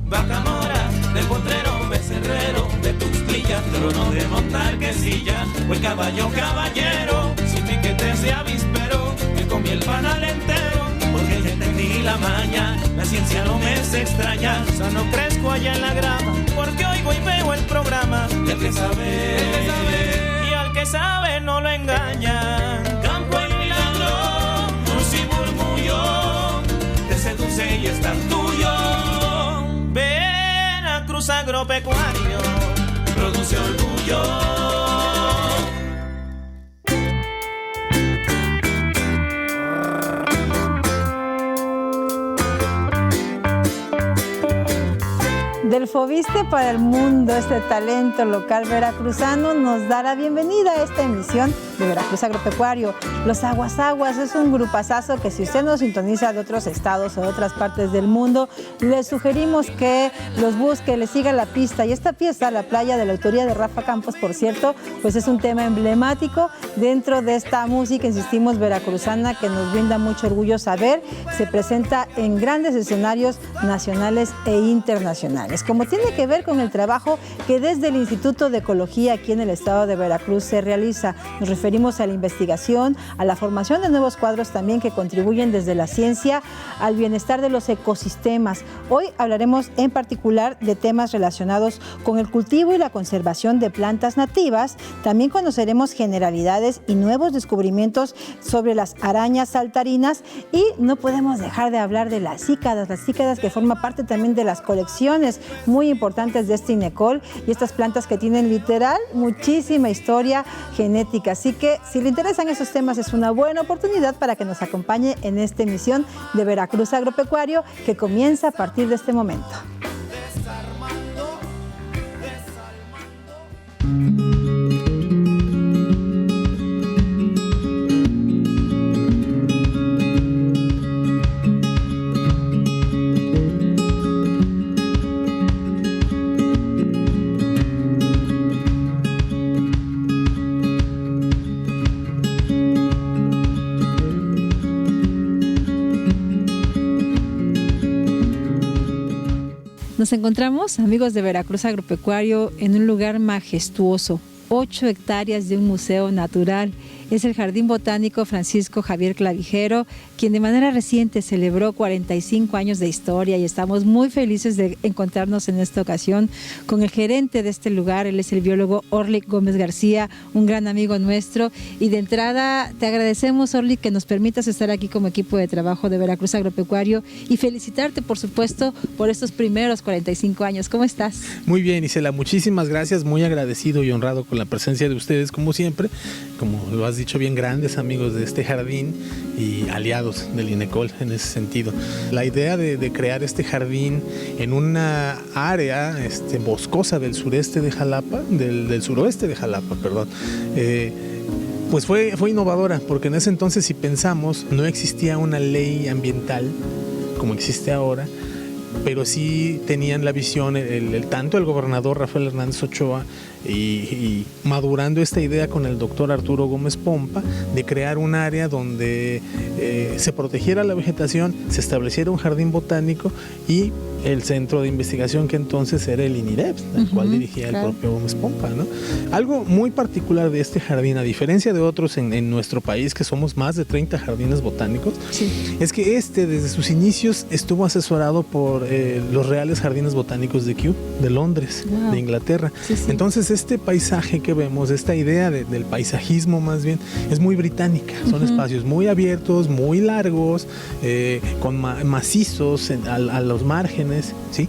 Bacamora, del Potrero, Becerrero, de Tuxtilla, trono de Montarquecilla, o el caballo caballero, sin piquete se avispero, que comí el panal entero, porque ya entendí la maña, la ciencia no me es extraña, sano crezco allá en la grama, porque oigo y veo el programa, y al que sabe, y al que sabe no lo engañan. Campo y milagro, luz y murmullo, te seduce y es tan tuyo. Veracruz Agropecuario produce orgullo. Del Foviste para el mundo, este talento local veracruzano nos da la bienvenida a esta emisión de Veracruz Agropecuario. Los Aguas Aguas es un grupazazo que si usted nos sintoniza de otros estados o de otras partes del mundo, le sugerimos que los busque, le siga la pista. Y esta pieza, La Playa, de la autoría de Rafa Campos, por cierto, pues es un tema emblemático dentro de esta música, insistimos, veracruzana, que nos brinda mucho orgullo saber. Se presenta en grandes escenarios nacionales e internacionales, como tiene que ver con el trabajo que desde el Instituto de Ecología aquí en el estado de Veracruz se realiza. Nos referimos a la investigación, a la formación de nuevos cuadros también que contribuyen desde la ciencia al bienestar de los ecosistemas. Hoy hablaremos en particular de temas relacionados con el cultivo y la conservación de plantas nativas. También conoceremos generalidades y nuevos descubrimientos sobre las arañas saltarinas y no podemos dejar de hablar de las cícadas que forman parte también de las colecciones muy importantes de este INECOL y estas plantas que tienen literal muchísima historia genética. Así que si le interesan esos temas es una buena oportunidad para que nos acompañe en esta emisión de Veracruz Agropecuario que comienza a partir de este momento. Nos encontramos, amigos de Veracruz Agropecuario, en un lugar majestuoso, 8 hectáreas de un museo natural. Es el Jardín Botánico Francisco Javier Clavijero, quien de manera reciente celebró 45 años de historia y estamos muy felices de encontrarnos en esta ocasión con el gerente de este lugar. Él es el biólogo Orlik Gómez García, un gran amigo nuestro. Y de entrada te agradecemos, Orlik, que nos permitas estar aquí como equipo de trabajo de Veracruz Agropecuario y felicitarte, por supuesto, por estos primeros 45 años. ¿Cómo estás? Muy bien, Isela, muchísimas gracias, muy agradecido y honrado con la presencia de ustedes, como siempre, como lo has dicho, bien grandes amigos de este jardín y aliados del INECOL en ese sentido. La idea de crear este jardín en una área boscosa del sureste de Jalapa, del suroeste de Jalapa, perdón, pues fue innovadora, porque en ese entonces, si pensamos, no existía una ley ambiental como existe ahora, pero sí tenían la visión, tanto el gobernador Rafael Hernández Ochoa y madurando esta idea con el doctor Arturo Gómez Pompa de crear un área donde se protegiera la vegetación, se estableciera un jardín botánico y el centro de investigación que entonces era el INIREP, el cual dirigía el propio Gómez Pompa, ¿no? Algo muy particular de este jardín, a diferencia de otros en nuestro país, que somos más de 30 jardines botánicos, es que desde sus inicios estuvo asesorado por los Reales Jardines Botánicos de Kew, de Londres, de Inglaterra. Entonces este paisaje que vemos, esta idea del paisajismo más bien, es muy británica. Son espacios muy abiertos, muy largos, con macizos a los márgenes, ¿sí?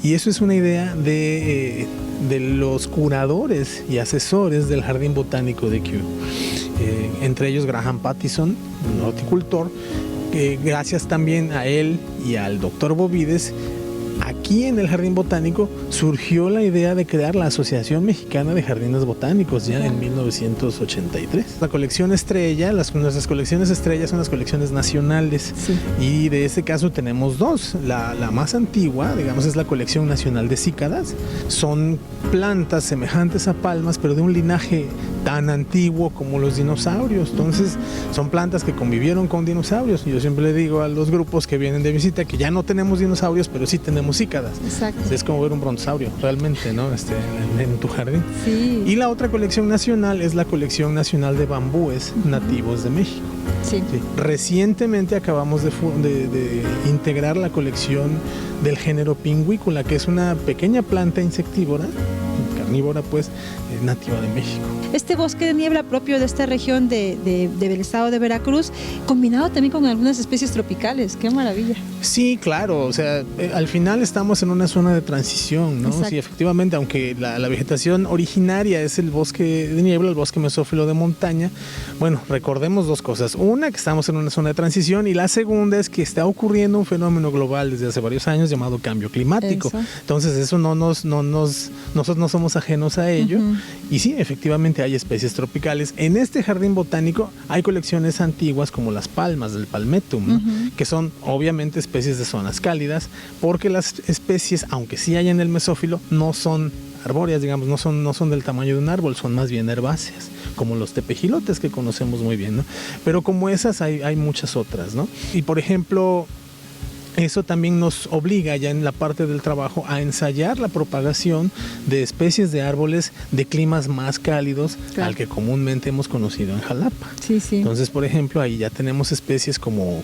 Y eso es una idea de los curadores y asesores del Jardín Botánico de Kew. Entre ellos Graham Pattison, un horticultor, gracias también a él y al doctor Bovides, aquí en el Jardín Botánico surgió la idea de crear la Asociación Mexicana de Jardines Botánicos ya en 1983. La colección estrella, nuestras colecciones estrellas son las colecciones nacionales, y de este caso tenemos dos. La más antigua, digamos, es la colección nacional de cícadas. Son plantas semejantes a palmas, pero de un linaje tan antiguo como los dinosaurios. Entonces son plantas que convivieron con dinosaurios. Yo siempre le digo a los grupos que vienen de visita que ya no tenemos dinosaurios, pero sí tenemos cícadas. Exacto. Es como ver un brontosaurio realmente, ¿no? En tu jardín. Sí. Y la otra colección nacional es la colección nacional de bambúes nativos de México. Sí. Sí. Recientemente acabamos de integrar la colección del género Pingüícula, que es una pequeña planta insectívora, carnívora pues, nativa de México. Este bosque de niebla propio de esta región del estado de Veracruz, combinado también con algunas especies tropicales, qué maravilla. Sí, claro, o sea, al final estamos en una zona de transición, ¿no? Exacto. Sí, efectivamente, aunque la vegetación originaria es el bosque de niebla, el bosque mesófilo de montaña, bueno, recordemos dos cosas. Una, que estamos en una zona de transición, y la segunda es que está ocurriendo un fenómeno global desde hace varios años llamado cambio climático. Eso. Entonces eso nosotros no somos ajenos a ello. Y sí, efectivamente hay especies tropicales. En este jardín botánico hay colecciones antiguas como las palmas del palmetum, ¿no? Que son obviamente especies de zonas cálidas, porque las especies, aunque sí hay en el mesófilo, no son arbóreas, digamos, no son del tamaño de un árbol, son más bien herbáceas, como los tepejilotes que conocemos muy bien, ¿no? Pero como esas hay muchas otras, ¿no? Y por ejemplo, eso también nos obliga ya en la parte del trabajo a ensayar la propagación de especies de árboles de climas más cálidos, claro, al que comúnmente hemos conocido en Jalapa. Sí, sí. Entonces, por ejemplo, ahí ya tenemos especies como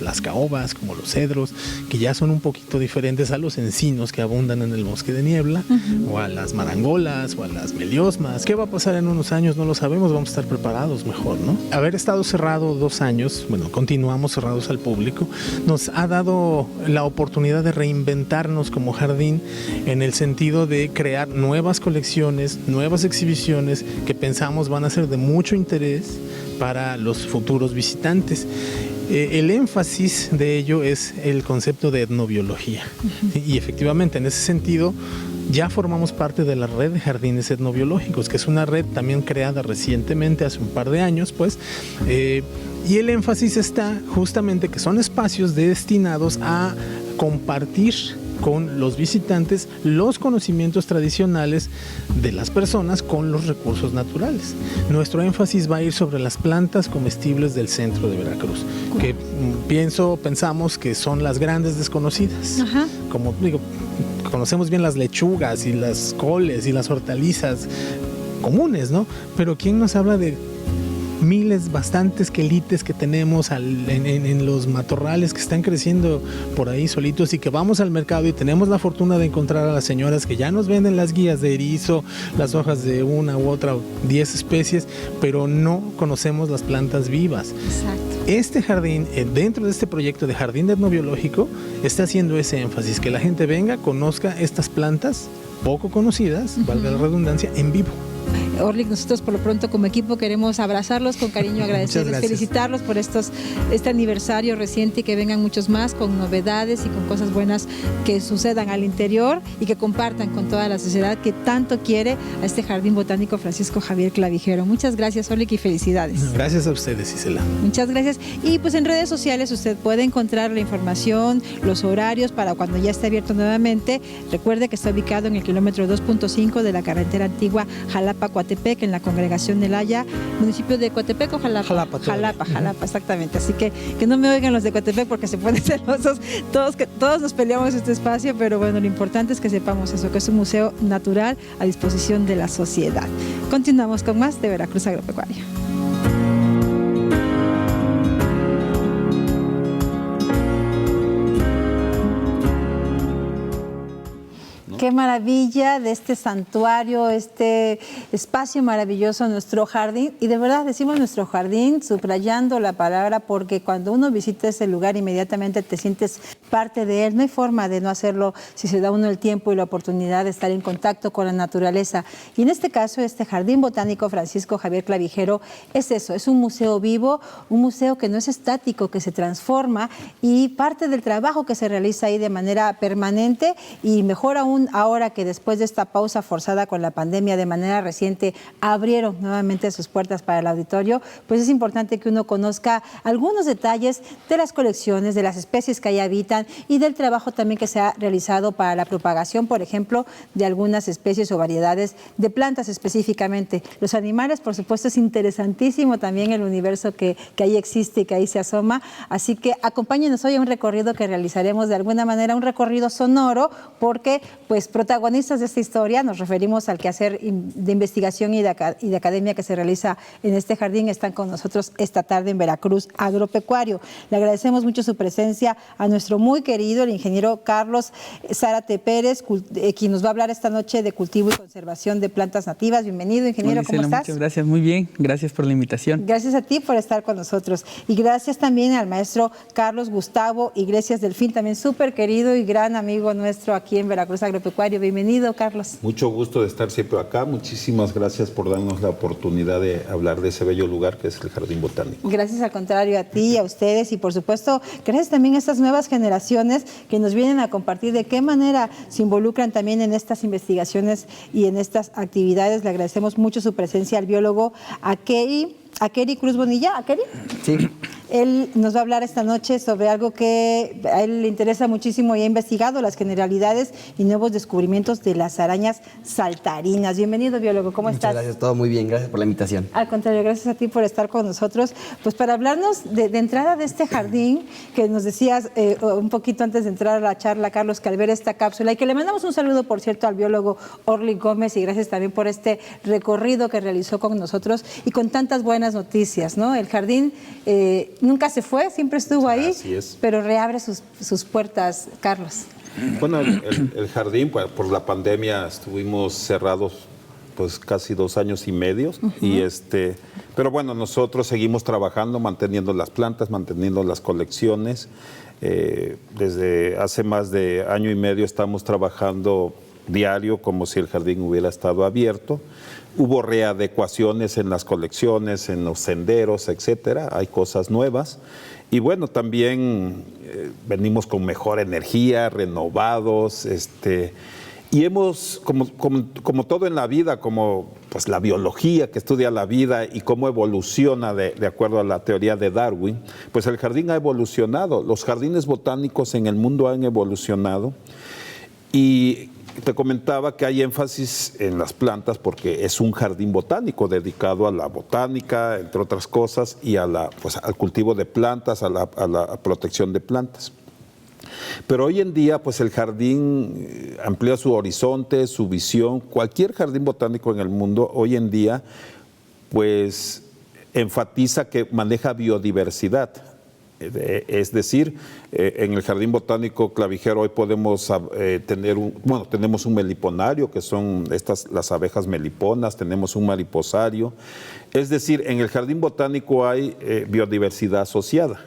las caobas, como los cedros, que ya son un poquito diferentes a los encinos que abundan en el bosque de niebla, o a las marangolas, o a las meliosmas. ¿Qué va a pasar en unos años? No lo sabemos, vamos a estar preparados mejor, ¿no? Haber estado cerrado 2 años, bueno, continuamos cerrados al público, nos ha dado la oportunidad de reinventarnos como jardín en el sentido de crear nuevas colecciones, nuevas exhibiciones que pensamos van a ser de mucho interés para los futuros visitantes. El énfasis de ello es el concepto de etnobiología. Y efectivamente, en ese sentido, ya formamos parte de la red de jardines etnobiológicos, que es una red también creada recientemente, hace un par de años, pues, y el énfasis está justamente que son espacios destinados a compartir con los visitantes los conocimientos tradicionales de las personas con los recursos naturales. Nuestro énfasis va a ir sobre las plantas comestibles del centro de Veracruz, que pensamos que son las grandes desconocidas. Ajá. Como digo, conocemos bien las lechugas y las coles y las hortalizas comunes, ¿no? Pero ¿quién nos habla de miles, bastantes quelites que tenemos en los matorrales que están creciendo por ahí solitos, y que vamos al mercado y tenemos la fortuna de encontrar a las señoras que ya nos venden las guías de erizo, las hojas de una u otra 10 especies, pero no conocemos las plantas vivas? Exacto. Este jardín, dentro de este proyecto de jardín etnobiológico, está haciendo ese énfasis, que la gente venga, conozca estas plantas poco conocidas, valga la redundancia, en vivo. Orlik, nosotros por lo pronto como equipo queremos abrazarlos con cariño, agradecerles, felicitarlos por este aniversario reciente, y que vengan muchos más con novedades y con cosas buenas que sucedan al interior y que compartan con toda la sociedad que tanto quiere a este Jardín Botánico Francisco Javier Clavijero. Muchas gracias, Orlik, y felicidades. Gracias a ustedes, Isela. Muchas gracias. Y pues en redes sociales usted puede encontrar la información, los horarios para cuando ya esté abierto nuevamente. Recuerde que está ubicado en el kilómetro 2.5 de la carretera antigua Jalapa-Coatepec, en la congregación del Haya, municipio de Coatepec o Jalapa. Jalapa, exactamente. Así que no me oigan los de Coatepec porque se ponen celosos. Todos nos peleamos en este espacio, pero bueno, lo importante es que sepamos eso, que es un museo natural a disposición de la sociedad. Continuamos con más de Veracruz Agropecuaria. Qué maravilla de este santuario, este espacio maravilloso, nuestro jardín. Y de verdad decimos nuestro jardín subrayando la palabra, porque cuando uno visita ese lugar inmediatamente te sientes parte de él. No hay forma de no hacerlo si se da uno el tiempo y la oportunidad de estar en contacto con la naturaleza. Y en este caso, este Jardín Botánico Francisco Javier Clavijero es eso, es un museo vivo, un museo que no es estático, que se transforma, y parte del trabajo que se realiza ahí de manera permanente, y mejor aún ahora que después de esta pausa forzada con la pandemia de manera reciente abrieron nuevamente sus puertas para el auditorio, pues es importante que uno conozca algunos detalles de las colecciones, de las especies que ahí habitan y del trabajo también que se ha realizado para la propagación, por ejemplo, de algunas especies o variedades de plantas específicamente. Los animales, por supuesto, es interesantísimo también el universo que ahí existe y que ahí se asoma, así que acompáñenos hoy a un recorrido que realizaremos de alguna manera, un recorrido sonoro, porque pues protagonistas de esta historia, nos referimos al quehacer de investigación y de academia que se realiza en este jardín, están con nosotros esta tarde en Veracruz Agropecuario. Le agradecemos mucho su presencia a nuestro muy querido, el ingeniero Carlos Zárate Pérez, quien nos va a hablar esta noche de cultivo y conservación de plantas nativas. Bienvenido, ingeniero, ¿cómo estás? Muchas gracias, muy bien, gracias por la invitación. Gracias a ti por estar con nosotros y gracias también al maestro Carlos Gustavo Iglesias Delfín, también súper querido y gran amigo nuestro aquí en Veracruz Agropecuario. Bienvenido, Carlos. Mucho gusto de estar siempre acá. Muchísimas gracias por darnos la oportunidad de hablar de ese bello lugar que es el Jardín Botánico. Gracias al contrario a ti, a ustedes y por supuesto gracias también a estas nuevas generaciones que nos vienen a compartir de qué manera se involucran también en estas investigaciones y en estas actividades. Le agradecemos mucho su presencia al biólogo Akeri Cruz Bonilla. ¿Akeri? Sí. Él nos va a hablar esta noche sobre algo que a él le interesa muchísimo y ha investigado, las generalidades y nuevos descubrimientos de las arañas saltarinas. Bienvenido, biólogo, ¿cómo estás? Muchas gracias, todo muy bien, gracias por la invitación. Al contrario, gracias a ti por estar con nosotros. Pues para hablarnos de entrada de este jardín, que nos decías un poquito antes de entrar a la charla, Carlos, que al ver esta cápsula, y que le mandamos un saludo, por cierto, al biólogo Orly Gómez, y gracias también por este recorrido que realizó con nosotros y con tantas buenas noticias, ¿no? El jardín nunca se fue, siempre estuvo ahí, así es, pero reabre sus puertas, Carlos. Bueno, el jardín, pues, por la pandemia estuvimos cerrados pues casi 2 años y medio, pero bueno, nosotros seguimos trabajando, manteniendo las plantas, manteniendo las colecciones. Desde hace más de 1 año y medio estamos trabajando diario como si el jardín hubiera estado abierto. Hubo readecuaciones en las colecciones, en los senderos, etcétera. Hay cosas nuevas. Y bueno, también venimos con mejor energía, renovados, y hemos, como todo en la vida, como pues la biología que estudia la vida y cómo evoluciona de acuerdo a la teoría de Darwin, pues el jardín ha evolucionado. Los jardines botánicos en el mundo han evolucionado. Y te comentaba que hay énfasis en las plantas porque es un jardín botánico dedicado a la botánica, entre otras cosas, y al cultivo de plantas, a la protección de plantas. Pero hoy en día, pues el jardín amplía su horizonte, su visión. Cualquier jardín botánico en el mundo hoy en día, pues enfatiza que maneja biodiversidad. Es decir, en el Jardín Botánico Clavijero hoy podemos tenemos un meliponario, que son las abejas meliponas, tenemos un mariposario. Es decir, en el Jardín Botánico hay biodiversidad asociada.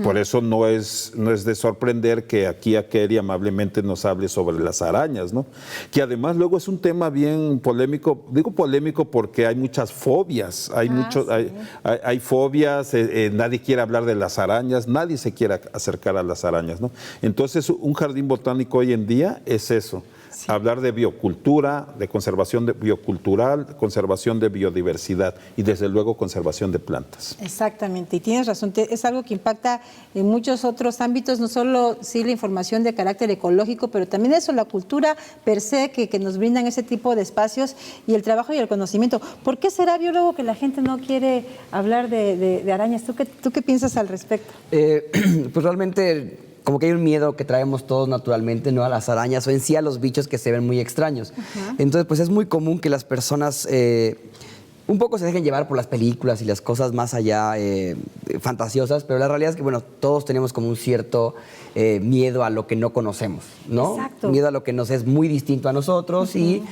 Por eso no es de sorprender que aquí Akeri amablemente nos hable sobre las arañas, ¿no? Que además luego es un tema bien polémico. Digo polémico porque hay muchas fobias, hay fobias, nadie quiere hablar de las arañas, nadie se quiere acercar a las arañas, ¿no? Entonces un jardín botánico hoy en día es eso. Sí. Hablar de biocultura, de conservación biocultural, conservación de biodiversidad y desde luego conservación de plantas. Exactamente, y tienes razón, es algo que impacta en muchos otros ámbitos, no solo sí la información de carácter ecológico, pero también eso, la cultura per se, que nos brindan ese tipo de espacios y el trabajo y el conocimiento. ¿Por qué será, biólogo, que la gente no quiere hablar de arañas? ¿Tú qué piensas al respecto? Pues realmente como que hay un miedo que traemos todos naturalmente, ¿no? A las arañas o en sí a los bichos que se ven muy extraños. Entonces, pues es muy común que las personas un poco se dejen llevar por las películas y las cosas más allá fantasiosas, pero la realidad es que, bueno, todos tenemos como un cierto miedo a lo que no conocemos, ¿no? Exacto. Miedo a lo que nos es muy distinto a nosotros y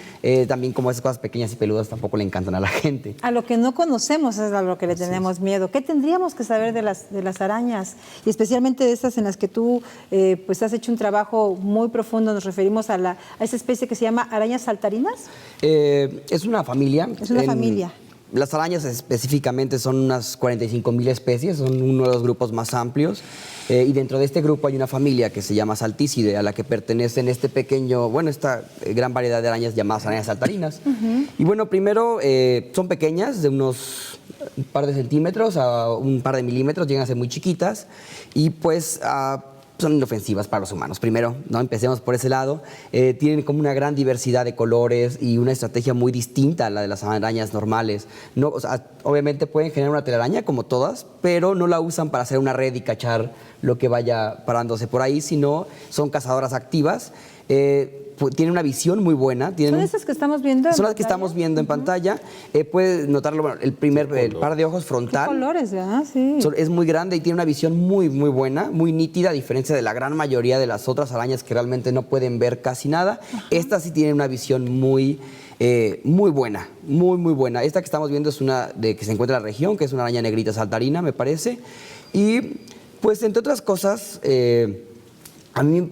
también como esas cosas pequeñas y peludas tampoco le encantan a la gente. A lo que no conocemos es a lo que le tenemos miedo. ¿Qué tendríamos que saber de las arañas? Y especialmente de estas en las que tú pues has hecho un trabajo muy profundo. Nos referimos a esa especie que se llama arañas saltarinas. Es una familia. Es una familia. Las arañas específicamente son unas 45,000 especies, son uno de los grupos más amplios. Y dentro de este grupo hay una familia que se llama Salticidae, a la que pertenecen esta gran variedad de arañas llamadas arañas saltarinas. Y bueno, primero son pequeñas, de unos un par de centímetros a un par de milímetros, llegan a ser muy chiquitas y pues son inofensivas para los humanos. Primero, ¿no? Empecemos por ese lado. Tienen como una gran diversidad de colores y una estrategia muy distinta a la de las arañas normales. No, o sea, obviamente pueden generar una telaraña como todas, pero no la usan para hacer una red y cachar lo que vaya parándose por ahí, sino son cazadoras activas. Tienen una visión muy buena. ¿Son esas que estamos viendo? Son las que estamos viendo en pantalla. Puedes notarlo, bueno, el par de ojos frontal. ¿Qué colores, verdad? Sí. Es muy grande y tiene una visión muy, muy buena, muy nítida, a diferencia de la gran mayoría de las otras arañas que realmente no pueden ver casi nada. Esta sí tiene una visión muy buena, muy, muy buena. Esta que estamos viendo es una que se encuentra en la región, que es una araña negrita saltarina, me parece. Y pues, entre otras cosas, a mí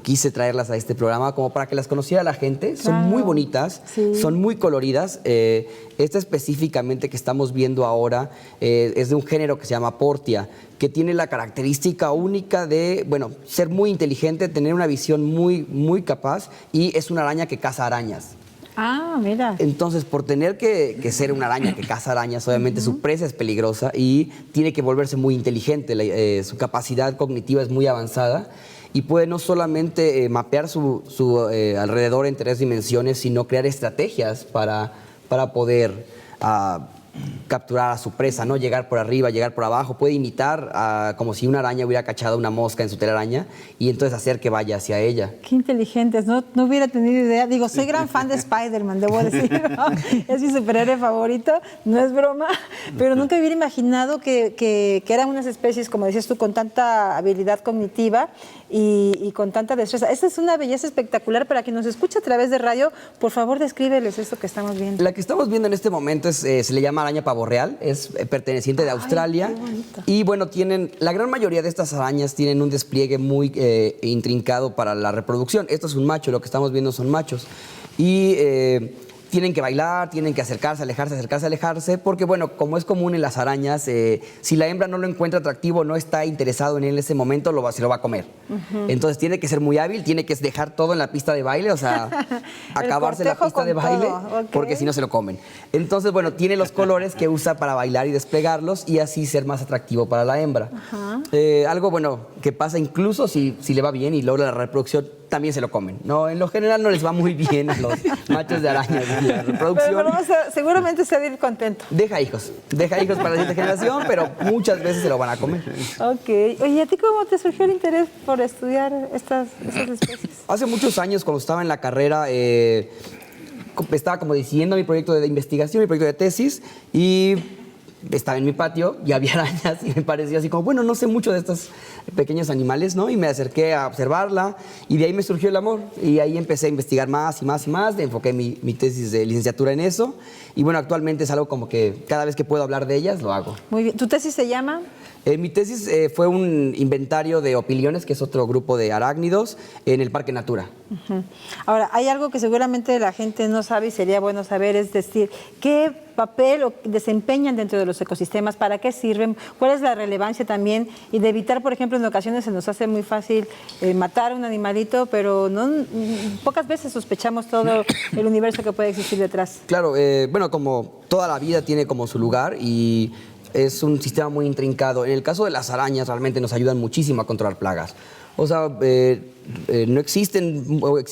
quise traerlas a este programa como para que las conociera la gente. Son muy bonitas, son muy coloridas. Esta específicamente que estamos viendo ahora es de un género que se llama Portia, que tiene la característica única de, ser muy inteligente, tener una visión muy, muy capaz, y es una araña que caza arañas. Ah, mira. Entonces, por tener que ser una araña que caza arañas, obviamente su presa es peligrosa y tiene que volverse muy inteligente. Su capacidad cognitiva es muy avanzada y puede no solamente mapear su alrededor en 3 dimensiones, sino crear estrategias para poder capturar a su presa, ¿no? Llegar por arriba, llegar por abajo. Puede imitar como si una araña hubiera cachado una mosca en su telaraña y entonces hacer que vaya hacia ella. Qué inteligentes, no hubiera tenido idea. Digo, soy gran fan de Spider-Man, debo decir, ¿no? Es mi superhéroe favorito, no es broma, pero nunca hubiera imaginado que eran unas especies, como decías tú, con tanta habilidad cognitiva y con tanta destreza. Esta es una belleza espectacular. Para quien nos escucha a través de radio, por favor, descríbeles esto que estamos viendo. La que estamos viendo en este momento se le llama araña pavo real, es perteneciente de Australia. Qué bonita. Y bueno, la gran mayoría de estas arañas tienen un despliegue muy intrincado para la reproducción. Esto es un macho, lo que estamos viendo son machos. Y tienen que bailar, tienen que acercarse, alejarse, porque bueno, como es común en las arañas, si la hembra no lo encuentra atractivo, no está interesado en él en ese momento, se lo va a comer. Entonces tiene que ser muy hábil, tiene que dejar todo en la pista de baile, o sea, acabarse la pista de baile, porque si no se lo comen. Entonces, bueno, tiene los colores que usa para bailar y desplegarlos y así ser más atractivo para la hembra. Algo bueno que pasa incluso si le va bien y logra la reproducción, también se lo comen. No, en lo general no les va muy bien a los machos de arañas en la reproducción. Pero seguramente se va a ir contento. Deja hijos para la siguiente generación, pero muchas veces se lo van a comer. Ok. Oye, ¿a ti cómo te surgió el interés por estudiar esas especies? Hace muchos años, cuando estaba en la carrera, estaba como decidiendo mi proyecto de investigación, mi proyecto de tesis, y estaba en mi patio y había arañas y me parecía así como, no sé mucho de estos pequeños animales, ¿no? Y me acerqué a observarla y de ahí me surgió el amor. Y ahí empecé a investigar más y más y más, enfoqué mi tesis de licenciatura en eso. Y bueno, actualmente es algo como que cada vez que puedo hablar de ellas, lo hago. Muy bien. ¿Tu tesis se llama? Mi tesis fue un inventario de opiliones, que es otro grupo de arácnidos, en el Parque Natura. Ahora, hay algo que seguramente la gente no sabe y sería bueno saber, es decir, ¿qué papel desempeñan dentro de los ecosistemas? ¿Para qué sirven? ¿Cuál es la relevancia también? Y de evitar, por ejemplo, en ocasiones se nos hace muy fácil matar a un animalito, pero pocas veces sospechamos todo el universo que puede existir detrás. Claro, como toda la vida tiene como su lugar y es un sistema muy intrincado. En el caso de las arañas, realmente nos ayudan muchísimo a controlar plagas. O sea, no existen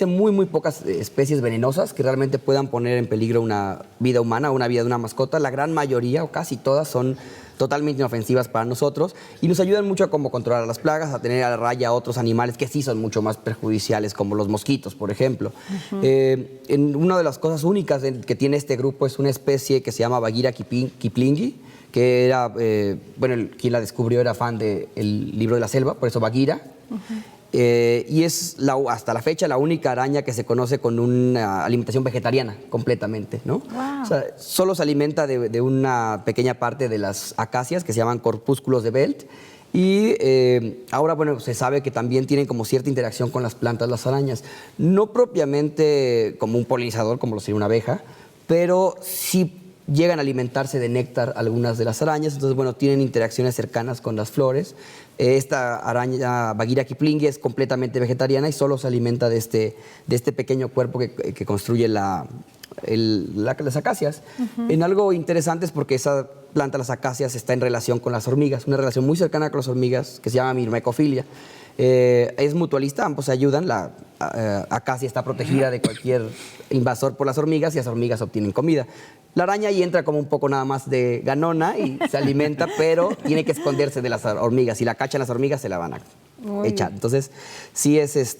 muy, muy pocas especies venenosas que realmente puedan poner en peligro una vida humana o una vida de una mascota. La gran mayoría, o casi todas, son totalmente inofensivas para nosotros y nos ayudan mucho a cómo controlar las plagas, a tener a raya a otros animales que sí son mucho más perjudiciales, como los mosquitos, por ejemplo. Una de las cosas únicas que tiene este grupo es una especie que se llama Bagheera kiplingii, que era, quien la descubrió era fan del libro de la selva, por eso Bagheera. Y es hasta la fecha la única araña que se conoce con una alimentación vegetariana completamente, ¿no? Wow. O sea, solo se alimenta de una pequeña parte de las acacias que se llaman corpúsculos de Belt. Y ahora, se sabe que también tienen como cierta interacción con las plantas, las arañas. No propiamente como un polinizador, como lo sería una abeja, pero sí llegan a alimentarse de néctar algunas de las arañas, entonces, bueno, tienen interacciones cercanas con las flores. Esta araña Bagheera kiplingi es completamente vegetariana y solo se alimenta de este pequeño cuerpo que construye las acacias. En algo interesante es porque esa planta, las acacias, está en relación con las hormigas, una relación muy cercana con las hormigas que se llama mirmecofilia. Es mutualista, ambos se ayudan. La acacia está protegida de cualquier invasor por las hormigas y las hormigas obtienen comida. La araña ahí entra como un poco nada más de ganona y se alimenta, pero tiene que esconderse de las hormigas. Si la cachan las hormigas, se la van a echar. Entonces, sí es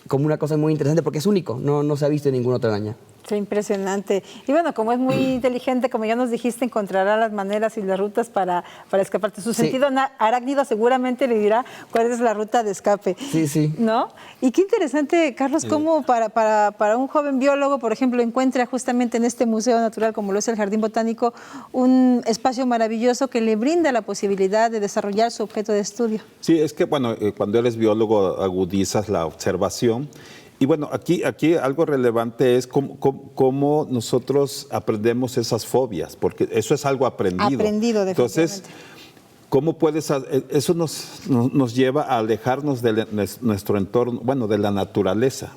como una cosa muy interesante porque es único, no se ha visto en ninguna otra araña. Qué impresionante. Y bueno, como es muy inteligente, como ya nos dijiste, encontrará las maneras y las rutas para escaparte. Su sentido arácnido seguramente le dirá cuál es la ruta de escape. Sí, sí. ¿No? Y qué interesante, Carlos, cómo para un joven biólogo, por ejemplo, encuentra justamente en este museo natural, como lo es el Jardín Botánico, un espacio maravilloso que le brinda la posibilidad de desarrollar su objeto de estudio. Sí, es que, bueno, cuando eres biólogo agudizas la observación. Y bueno, aquí algo relevante es cómo nosotros aprendemos esas fobias, porque eso es algo aprendido. Aprendido, definitivamente. Entonces, ¿cómo puedes? Eso nos lleva a alejarnos de nuestro entorno, bueno, de la naturaleza.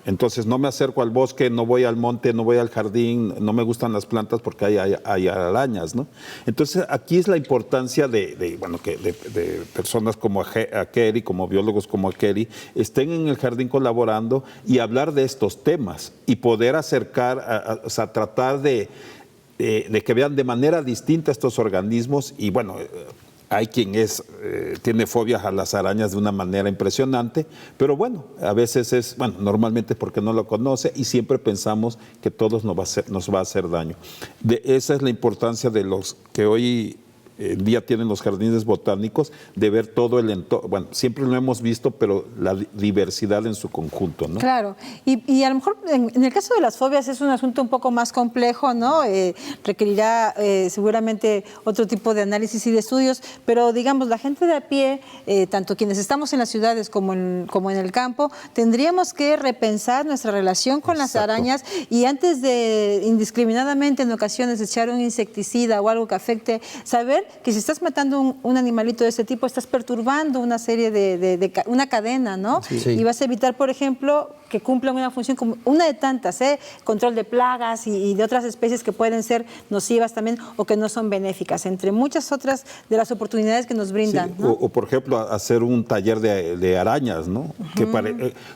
Entonces, no me acerco al bosque, no voy al monte, no voy al jardín, no me gustan las plantas porque hay arañas, ¿no? Entonces, aquí es la importancia de personas como Akeri, como biólogos como Akeri, estén en el jardín colaborando y hablar de estos temas y poder acercar, o sea, tratar de que vean de manera distinta estos organismos y, bueno, hay quien tiene fobias a las arañas de una manera impresionante, pero bueno, a veces normalmente es porque no lo conoce y siempre pensamos que todos nos va a hacer daño. Esa es la importancia de los que hoy en día tienen los jardines botánicos, de ver todo el entorno. Bueno, siempre lo hemos visto, pero la diversidad en su conjunto, ¿no? Claro, y a lo mejor en el caso de las fobias es un asunto un poco más complejo, ¿no? Requerirá seguramente otro tipo de análisis y de estudios, pero digamos, la gente de a pie, tanto quienes estamos en las ciudades como en el campo, tendríamos que repensar nuestra relación con las arañas y antes de indiscriminadamente en ocasiones echar un insecticida o algo que afecte, saber que si estás matando un animalito de este tipo, estás perturbando una serie una cadena, ¿no? Sí. Y vas a evitar, por ejemplo, que cumplan una función como una de tantas, control de plagas y de otras especies que pueden ser nocivas también o que no son benéficas, entre muchas otras de las oportunidades que nos brindan. Sí, ¿no? O, por ejemplo, hacer un taller de arañas, ¿no?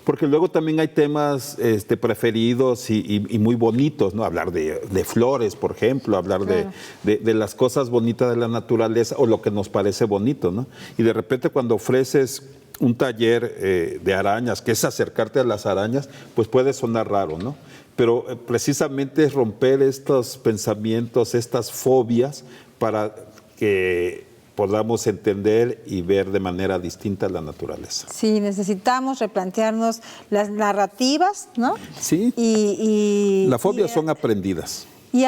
Porque luego también hay temas preferidos y muy bonitos, ¿no? Hablar de flores, por ejemplo, hablar de las cosas bonitas de la naturaleza o lo que nos parece bonito, ¿no? Y de repente cuando ofreces un taller de arañas, que es acercarte a las arañas, pues puede sonar raro, ¿no? Pero precisamente es romper estos pensamientos, estas fobias, para que podamos entender y ver de manera distinta la naturaleza. Sí, necesitamos replantearnos las narrativas, ¿no? Sí, las fobias son aprendidas. Y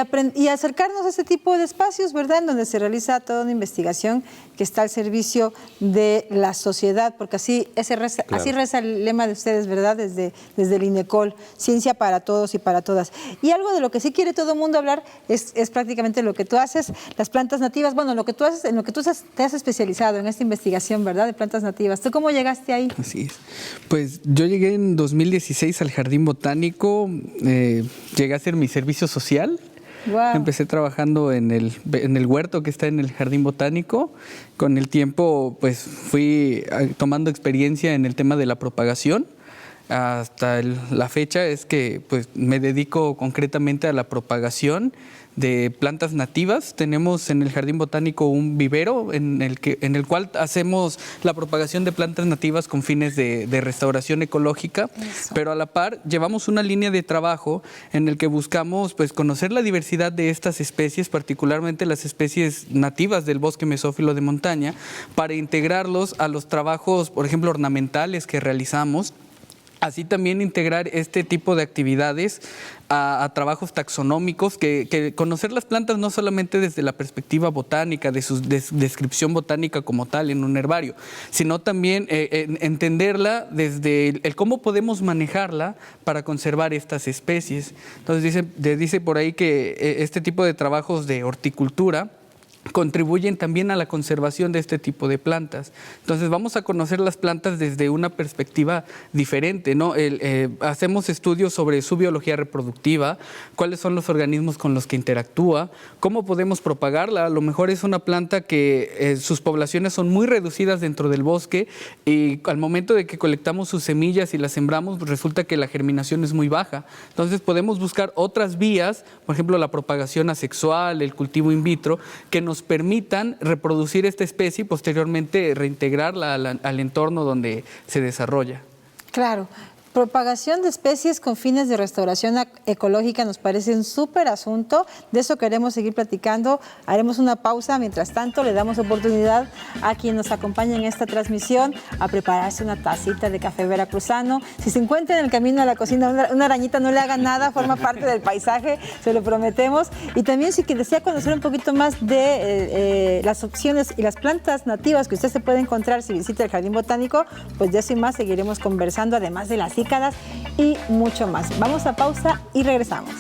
acercarnos a ese tipo de espacios, ¿verdad?, en donde se realiza toda una investigación que está al servicio de la sociedad, porque así reza el lema de ustedes, ¿verdad?, desde el INECOL, ciencia para todos y para todas. Y algo de lo que sí quiere todo el mundo hablar es prácticamente lo que tú haces, las plantas nativas, bueno, lo que tú haces, en lo que tú te has especializado en esta investigación, ¿verdad?, de plantas nativas. ¿Tú cómo llegaste ahí? Así es. Pues yo llegué en 2016 al Jardín Botánico, llegué a hacer mi servicio social. Wow. Empecé trabajando en el huerto que está en el Jardín Botánico. Con el tiempo, pues fui tomando experiencia en el tema de la propagación. Hasta la fecha es que pues me dedico concretamente a la propagación de plantas nativas. Tenemos en el Jardín Botánico un vivero en el cual hacemos la propagación de plantas nativas con fines de restauración ecológica. Eso. Pero a la par llevamos una línea de trabajo en el que buscamos pues conocer la diversidad de estas especies, particularmente las especies nativas del bosque mesófilo de montaña, para integrarlos a los trabajos, por ejemplo, ornamentales que realizamos. Así también integrar este tipo de actividades a trabajos taxonómicos, que conocer las plantas no solamente desde la perspectiva botánica, de su descripción botánica como tal en un herbario, sino también entenderla desde el cómo podemos manejarla para conservar estas especies. Entonces dice por ahí que este tipo de trabajos de horticultura contribuyen también a la conservación de este tipo de plantas. Entonces vamos a conocer las plantas desde una perspectiva diferente, ¿no? Hacemos estudios sobre su biología reproductiva, cuáles son los organismos con los que interactúa, cómo podemos propagarla. A lo mejor es una planta que sus poblaciones son muy reducidas dentro del bosque y al momento de que colectamos sus semillas y las sembramos, pues resulta que la germinación es muy baja. Entonces podemos buscar otras vías, por ejemplo la propagación asexual, el cultivo in vitro, que nos permitan reproducir esta especie y posteriormente reintegrarla al entorno donde se desarrolla. Claro. Propagación de especies con fines de restauración ecológica nos parece un súper asunto. De eso queremos seguir platicando. Haremos una pausa. Mientras tanto, le damos oportunidad a quien nos acompaña en esta transmisión a prepararse una tacita de café veracruzano. Si se encuentra en el camino a la cocina una arañita, no le haga nada, forma parte del paisaje, se lo prometemos. Y también si desea conocer un poquito más de las opciones y las plantas nativas que usted se puede encontrar si visita el Jardín Botánico, pues de eso y más seguiremos conversando, además de las y mucho más. Vamos a pausa y regresamos.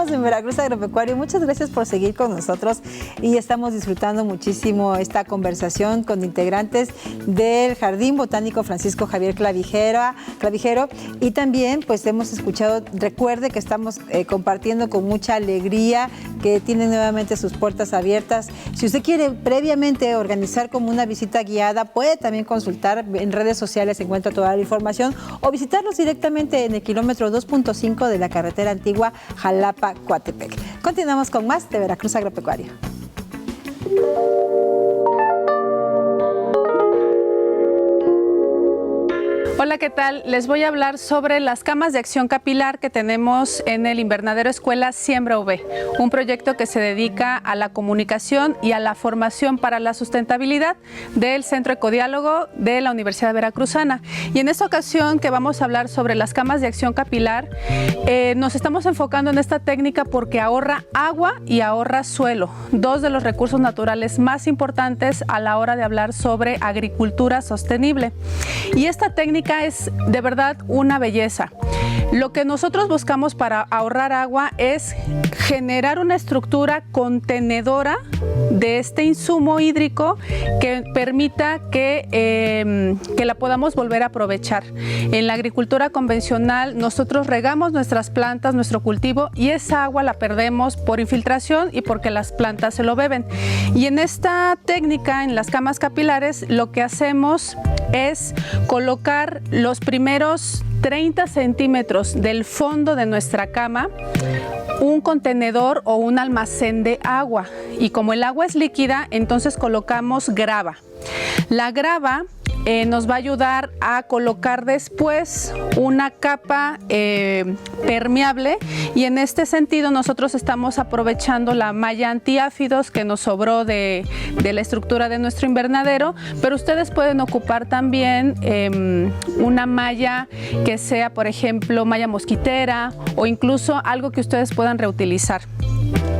En Veracruz Agropecuario, muchas gracias por seguir con nosotros y estamos disfrutando muchísimo esta conversación con integrantes del Jardín Botánico Francisco Javier Clavijero y también pues hemos escuchado, recuerde que estamos compartiendo con mucha alegría que tiene nuevamente sus puertas abiertas. Si usted quiere previamente organizar como una visita guiada, puede también consultar en redes sociales, se encuentra toda la información o visitarlos directamente en el kilómetro 2.5 de la carretera antigua Jalapa-Coatepec. Continuamos con más de Veracruz Agropecuario. Hola, ¿qué tal? Les voy a hablar sobre las camas de acción capilar que tenemos en el invernadero Escuela Siembra UV, un proyecto que se dedica a la comunicación y a la formación para la sustentabilidad del Centro Ecodiálogo de la Universidad Veracruzana. Y en esta ocasión que vamos a hablar sobre las camas de acción capilar, nos estamos enfocando en esta técnica porque ahorra agua y ahorra suelo, dos de los recursos naturales más importantes a la hora de hablar sobre agricultura sostenible. Y esta técnica es de verdad una belleza. Lo que nosotros buscamos para ahorrar agua es generar una estructura contenedora de este insumo hídrico que permita que la podamos volver a aprovechar. En la agricultura convencional nosotros regamos nuestras plantas, nuestro cultivo, y esa agua la perdemos por infiltración y porque las plantas se lo beben. Y en esta técnica, en las camas capilares, lo que hacemos es colocar los primeros 30 centímetros del fondo de nuestra cama un contenedor o un almacén de agua, y como el agua es líquida, entonces colocamos grava. La grava nos va a ayudar a colocar después una capa permeable, y en este sentido nosotros estamos aprovechando la malla antiáfidos que nos sobró de la estructura de nuestro invernadero, pero ustedes pueden ocupar también una malla que sea, por ejemplo, malla mosquitera o incluso algo que ustedes puedan reutilizar.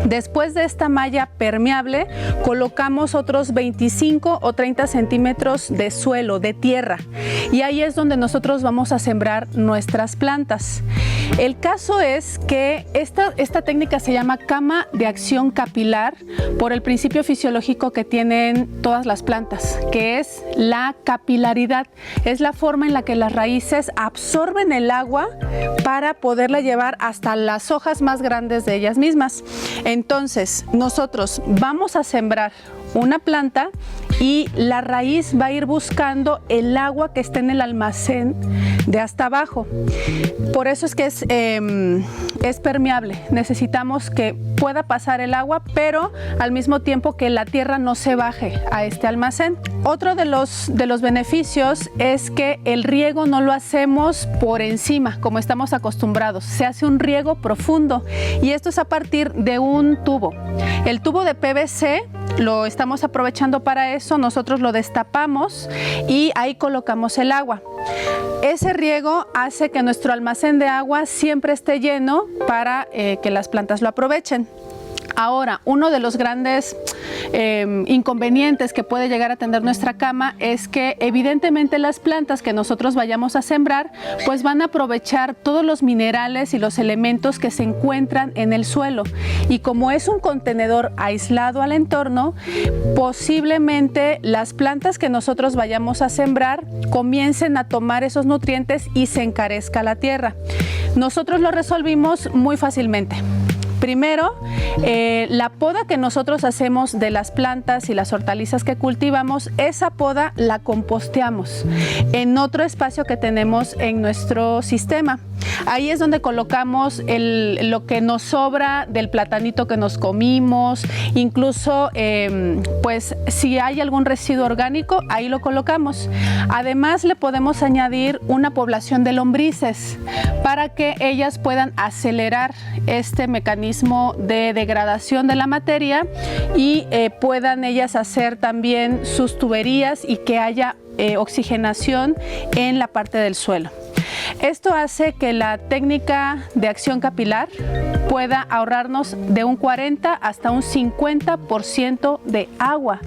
Después de esta malla permeable, colocamos otros 25 o 30 centímetros de suelo, de tierra, y ahí es donde nosotros vamos a sembrar nuestras plantas. El caso es que esta técnica se llama cama de acción capilar por el principio fisiológico que tienen todas las plantas, que es la capilaridad. Es la forma en la que las raíces absorben el agua para poderla llevar hasta las hojas más grandes de ellas mismas. Entonces, nosotros vamos a sembrar una planta y la raíz va a ir buscando el agua que está en el almacén de hasta abajo. Por eso es que es permeable. Necesitamos que pueda pasar el agua, pero al mismo tiempo que la tierra no se baje a este almacén. Otro de los beneficios es que el riego no lo hacemos por encima, como estamos acostumbrados. Se hace un riego profundo y esto es a partir de un tubo. El tubo de PVC lo estamos aprovechando para eso, nosotros lo destapamos y ahí colocamos el agua. Ese riego hace que nuestro almacén de agua siempre esté lleno para que las plantas lo aprovechen. Ahora, uno de los grandes inconvenientes que puede llegar a tener nuestra cama es que evidentemente las plantas que nosotros vayamos a sembrar pues van a aprovechar todos los minerales y los elementos que se encuentran en el suelo, y como es un contenedor aislado al entorno, posiblemente las plantas que nosotros vayamos a sembrar comiencen a tomar esos nutrientes y se encarezca la tierra. Nosotros lo resolvimos muy fácilmente. Primero, la poda que nosotros hacemos de las plantas y las hortalizas que cultivamos, esa poda la composteamos en otro espacio que tenemos en nuestro sistema. Ahí es donde colocamos lo que nos sobra del platanito que nos comimos, incluso pues si hay algún residuo orgánico, ahí lo colocamos. Además le podemos añadir una población de lombrices para que ellas puedan acelerar este mecanismo de degradación de la materia y puedan ellas hacer también sus tuberías y que haya oxigenación en la parte del suelo. Esto hace que la técnica de acción capilar pueda ahorrarnos de un 40 hasta un 50% de agua.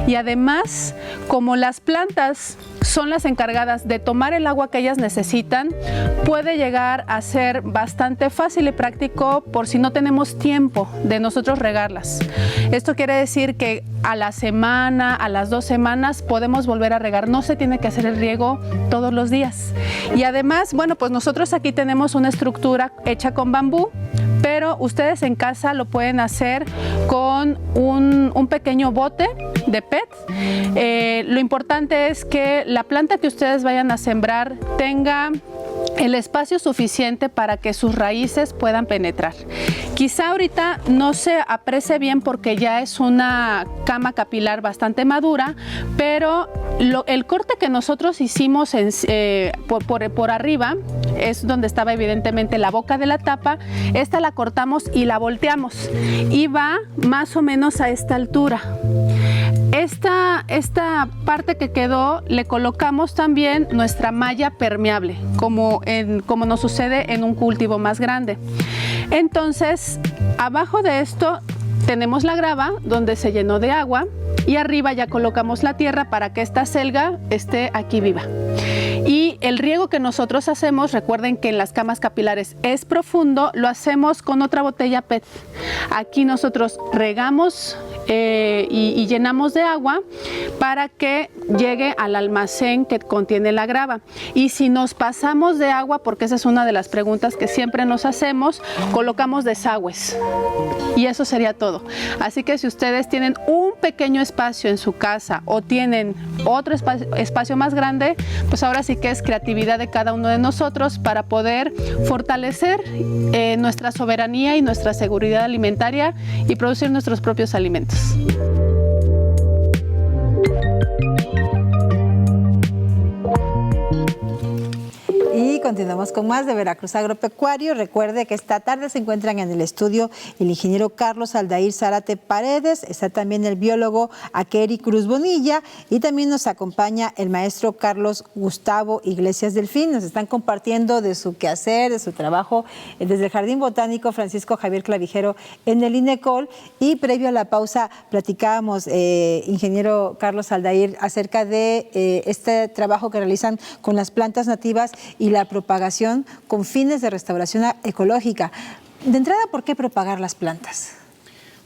Y además, como las plantas son las encargadas de tomar el agua que ellas necesitan, puede llegar a ser bastante fácil y práctico por si no tenemos tiempo de nosotros regarlas. Esto quiere decir que a la semana, a las 2 semanas podemos volver a regar. No se tiene que hacer el riego todos los días. Y además, bueno, pues nosotros aquí tenemos una estructura hecha con bambú, pero ustedes en casa lo pueden hacer con un pequeño bote de PET. Lo importante es que la planta que ustedes vayan a sembrar tenga el espacio suficiente para que sus raíces puedan penetrar. Quizá ahorita no se aprecie bien porque ya es una cama capilar bastante madura, pero el corte que nosotros hicimos por arriba es donde estaba evidentemente la boca de la tapa. Esta la cortamos y la volteamos y va más o menos a esta altura. Esta parte que quedó le colocamos también nuestra malla permeable, como nos sucede en un cultivo más grande. Entonces, abajo de esto tenemos la grava donde se llenó de agua y arriba ya colocamos la tierra para que esta selga esté aquí viva. Y el riego que nosotros hacemos, recuerden que en las camas capilares es profundo, lo hacemos con otra botella PET. Aquí nosotros regamos y llenamos de agua para que llegue al almacén que contiene la grava. Y si nos pasamos de agua, porque esa es una de las preguntas que siempre nos hacemos, colocamos desagües. Y eso sería todo. Así que si ustedes tienen un pequeño espacio en su casa o tienen otro espacio más grande, pues ahora sí que es creatividad de cada uno de nosotros para poder fortalecer nuestra soberanía y nuestra seguridad alimentaria y producir nuestros propios alimentos. Y continuamos con más de Veracruz Agropecuario. Recuerde que esta tarde se encuentran en el estudio el ingeniero Carlos Aldair Zárate Paredes, está también el biólogo Akeri Cruz Bonilla y también nos acompaña el maestro Carlos Gustavo Iglesias Delfín. Nos están compartiendo de su quehacer, de su trabajo desde el Jardín Botánico Francisco Javier Clavijero en el INECOL. Y previo a la pausa platicábamos, ingeniero Carlos Aldair, acerca de este trabajo que realizan con las plantas nativas y la propagación con fines de restauración ecológica. De entrada, ¿por qué propagar las plantas?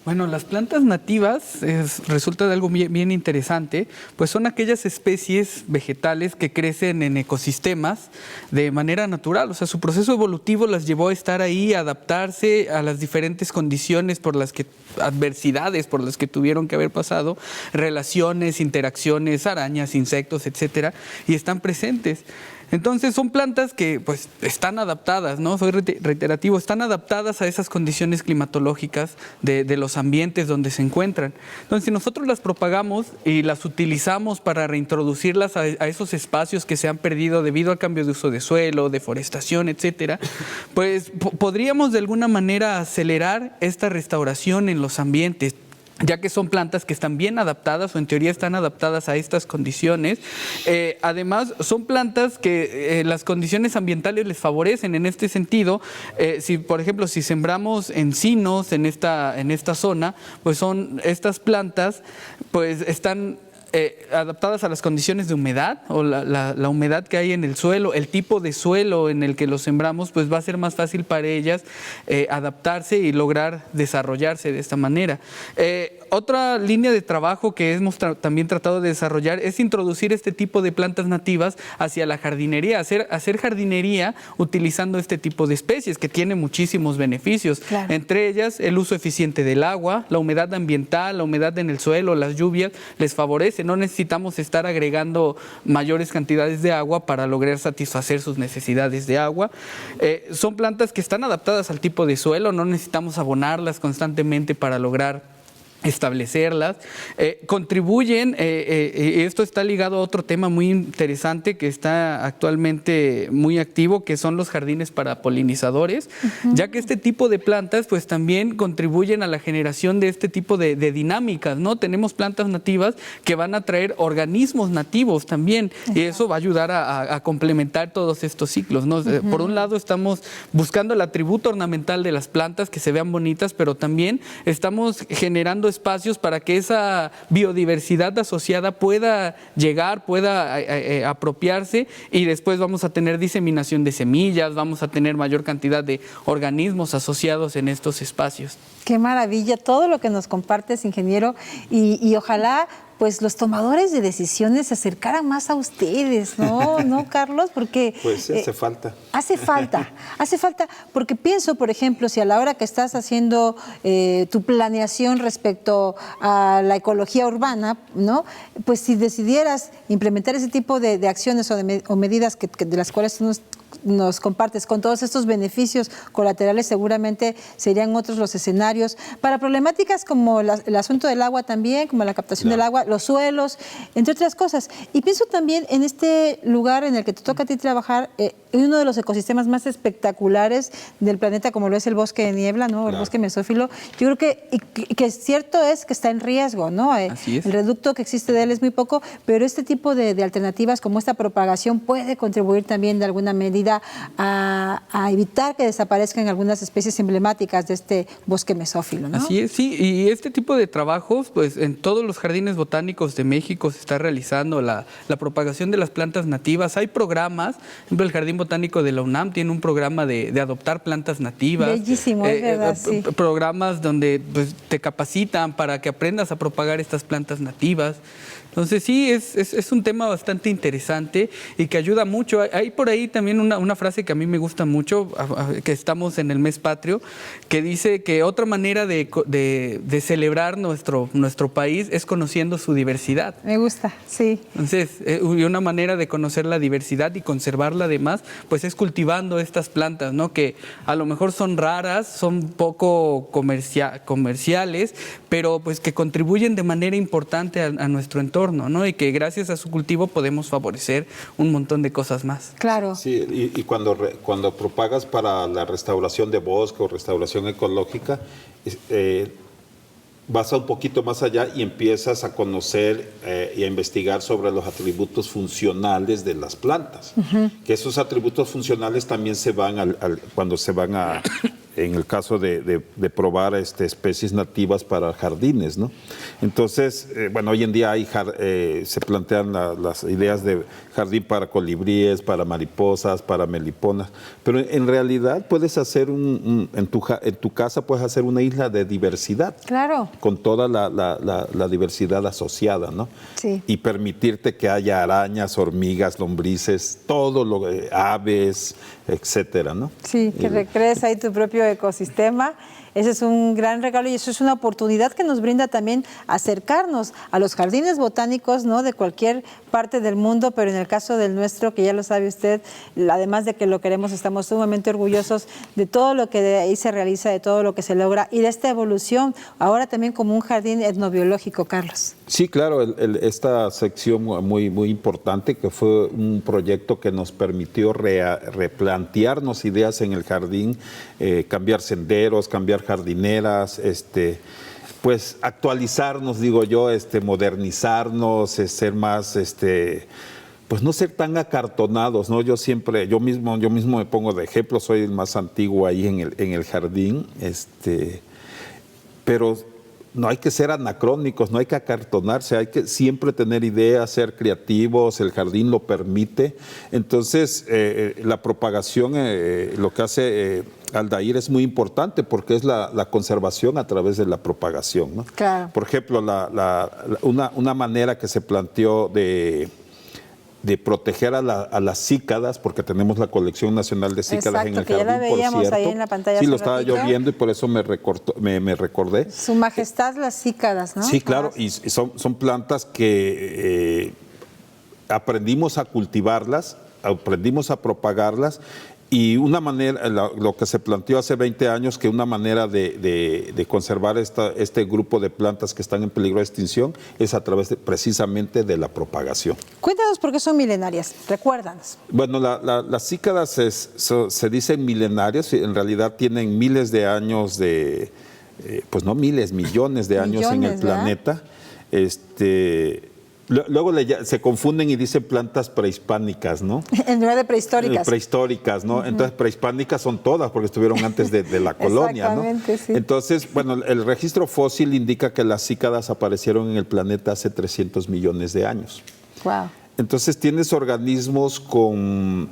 Bueno, las plantas nativas resulta de algo bien interesante, pues son aquellas especies vegetales que crecen en ecosistemas de manera natural. O sea, su proceso evolutivo las llevó a estar ahí, a adaptarse a las diferentes condiciones adversidades por las que tuvieron que haber pasado, relaciones, interacciones, arañas, insectos, etcétera, y están presentes. Entonces son plantas que pues están adaptadas, ¿no? Soy reiterativo, están adaptadas a esas condiciones climatológicas de los ambientes donde se encuentran. Entonces si nosotros las propagamos y las utilizamos para reintroducirlas a esos espacios que se han perdido debido al cambio de uso de suelo, deforestación, etcétera, pues podríamos de alguna manera acelerar esta restauración en los ambientes, ya que son plantas que están bien adaptadas o en teoría están adaptadas a estas condiciones. Además, son plantas que las condiciones ambientales les favorecen en este sentido. Por ejemplo, si sembramos encinos en esta zona, pues son estas plantas, pues están adaptadas a las condiciones de humedad o la humedad que hay en el suelo, el tipo de suelo en el que los sembramos, pues va a ser más fácil para ellas adaptarse y lograr desarrollarse de esta manera. Otra línea de trabajo que hemos también tratado de desarrollar es introducir este tipo de plantas nativas hacia la jardinería, hacer jardinería utilizando este tipo de especies que tiene muchísimos beneficios. Claro. Entre ellas, el uso eficiente del agua, la humedad ambiental, la humedad en el suelo, las lluvias, les favorece. No necesitamos estar agregando mayores cantidades de agua para lograr satisfacer sus necesidades de agua. Son plantas que están adaptadas al tipo de suelo, no necesitamos abonarlas constantemente para lograr establecerlas, contribuyen, esto está ligado a otro tema muy interesante que está actualmente muy activo, que son los jardines para polinizadores, ya que este tipo de plantas pues también contribuyen a la generación de este tipo de dinámicas, ¿no? Tenemos plantas nativas que van a traer organismos nativos también, y eso va a ayudar a complementar todos estos ciclos, ¿no? Por un lado estamos buscando el atributo ornamental de las plantas, que se vean bonitas, pero también estamos generando espacios para que esa biodiversidad asociada pueda llegar, pueda apropiarse, y después vamos a tener diseminación de semillas, vamos a tener mayor cantidad de organismos asociados en estos espacios. Qué maravilla todo lo que nos compartes, ingeniero, y ojalá pues los tomadores de decisiones se acercaran más a ustedes, ¿no, Carlos? Porque pues hace falta. Hace falta, porque pienso, por ejemplo, si a la hora que estás haciendo tu planeación respecto a la ecología urbana, ¿no? Pues si decidieras implementar ese tipo de acciones o medidas de las cuales tú nos compartes, con todos estos beneficios colaterales, seguramente serían otros los escenarios para problemáticas como el asunto del agua también, como la captación del agua, los suelos, entre otras cosas. Y pienso también en este lugar en el que te toca a ti trabajar, uno de los ecosistemas más espectaculares del planeta, como lo es el bosque de niebla, ¿no? El bosque mesófilo. Yo creo que cierto es que está en riesgo, ¿no? Así es. El reducto que existe de él es muy poco, pero este tipo de alternativas como esta propagación puede contribuir también de alguna medida a evitar que desaparezcan algunas especies emblemáticas de este bosque mesófilo, ¿no? Así es, sí, y este tipo de trabajos, pues en todos los jardines botánicos de México se está realizando la propagación de las plantas nativas. Hay programas, por ejemplo, el Jardín Botánico de la UNAM tiene un programa de adoptar plantas nativas. Bellísimo, es verdad, sí. Programas donde pues, te capacitan para que aprendas a propagar estas plantas nativas. Entonces sí, es un tema bastante interesante y que ayuda mucho. Hay por ahí también una frase que a mí me gusta mucho, que estamos en el mes patrio, que dice que otra manera de celebrar nuestro país es conociendo su diversidad. Me gusta, sí. Entonces, una manera de conocer la diversidad y conservarla además, pues es cultivando estas plantas, ¿no? Que a lo mejor son raras, son poco comerciales, pero pues que contribuyen de manera importante a nuestro entorno, ¿no? Y que gracias a su cultivo podemos favorecer un montón de cosas más. Claro. Sí, y cuando propagas para la restauración de bosque o restauración ecológica, vas un poquito más allá y empiezas a conocer y a investigar sobre los atributos funcionales de las plantas. Que esos atributos funcionales también se van cuando se van a, en el caso de probar especies nativas para jardines, ¿no? Entonces, bueno, hoy en día se plantean las ideas de jardín para colibríes, para mariposas, para meliponas, pero en realidad puedes hacer en tu casa puedes hacer una isla de diversidad. Claro. Con toda la diversidad asociada, ¿no? Sí. Y permitirte que haya arañas, hormigas, lombrices, aves, etcétera, ¿no? Sí, que recrees ahí tu propio ecosistema. Ese es un gran regalo y eso es una oportunidad que nos brinda también acercarnos a los jardines botánicos, ¿no? De cualquier parte del mundo, pero en el caso del nuestro, que ya lo sabe usted, además de que lo queremos, estamos sumamente orgullosos de todo lo que de ahí se realiza, de todo lo que se logra y de esta evolución, ahora también como un jardín etnobiológico, Carlos. Sí, claro, esta sección muy, muy importante, que fue un proyecto que nos permitió replantearnos ideas en el jardín, cambiar senderos, cambiar jardineras, pues actualizarnos, digo yo, modernizarnos, ser más, pues no ser tan acartonados, ¿no? Yo mismo me pongo de ejemplo, soy el más antiguo ahí en el jardín, pero no hay que ser anacrónicos, no hay que acartonarse, hay que siempre tener ideas, ser creativos, el jardín lo permite. Entonces, la propagación, lo que hace Aldair es muy importante porque es la conservación a través de la propagación, ¿no? Claro. Por ejemplo, una manera que se planteó de proteger a las cícadas, porque tenemos la colección nacional de cícadas en el jardín, ya la veíamos, por cierto, ahí en la pantalla. Sí, lo estaba yo viendo y por eso me recordé. Su majestad las cícadas, ¿no? Sí, claro, y son plantas que aprendimos a cultivarlas, aprendimos a propagarlas. Y una manera, lo que se planteó hace 20 años, que una manera de conservar este grupo de plantas que están en peligro de extinción es a través precisamente de la propagación. Cuéntanos por qué son milenarias, recuérdanos. Bueno, las cícadas se dicen milenarias, en realidad tienen miles de años pues no miles, millones de años en el planeta. Luego se confunden y dicen plantas prehispánicas, ¿no? En lugar de prehistóricas. Prehistóricas, ¿no? Entonces, prehispánicas son todas porque estuvieron antes de la colonia, ¿no? Sí. Entonces, bueno, el registro fósil indica que las cícadas aparecieron en el planeta hace 300 millones de años. Wow. Entonces, tienes organismos con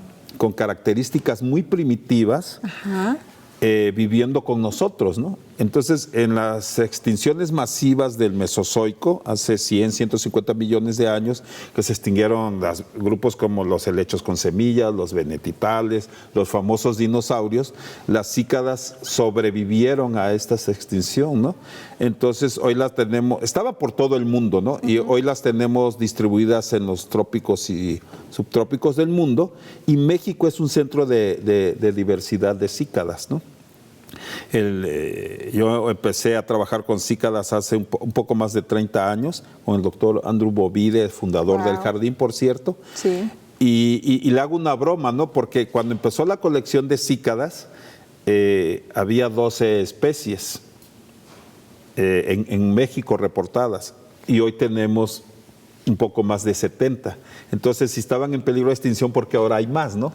características muy primitivas. Ajá. Viviendo con nosotros, ¿no? Entonces, en las extinciones masivas del Mesozoico, hace 100, 150 millones de años, que se extinguieron grupos como los helechos con semillas, los venetitales, los famosos dinosaurios, las cícadas sobrevivieron a esta extinción, ¿no? Entonces, hoy las tenemos, estaba por todo el mundo, ¿no? Y hoy las tenemos distribuidas en los trópicos y subtrópicos del mundo, y México es un centro de diversidad de cícadas, ¿no? Yo empecé a trabajar con cícadas hace un poco más de 30 años, con el doctor Andrew Bovide, fundador del jardín, por cierto. Sí. Y le hago una broma, ¿no? Porque cuando empezó la colección de cícadas, había 12 especies en México reportadas, y hoy tenemos un poco más de 70. Entonces, si estaban en peligro de extinción, porque ahora hay más, ¿no?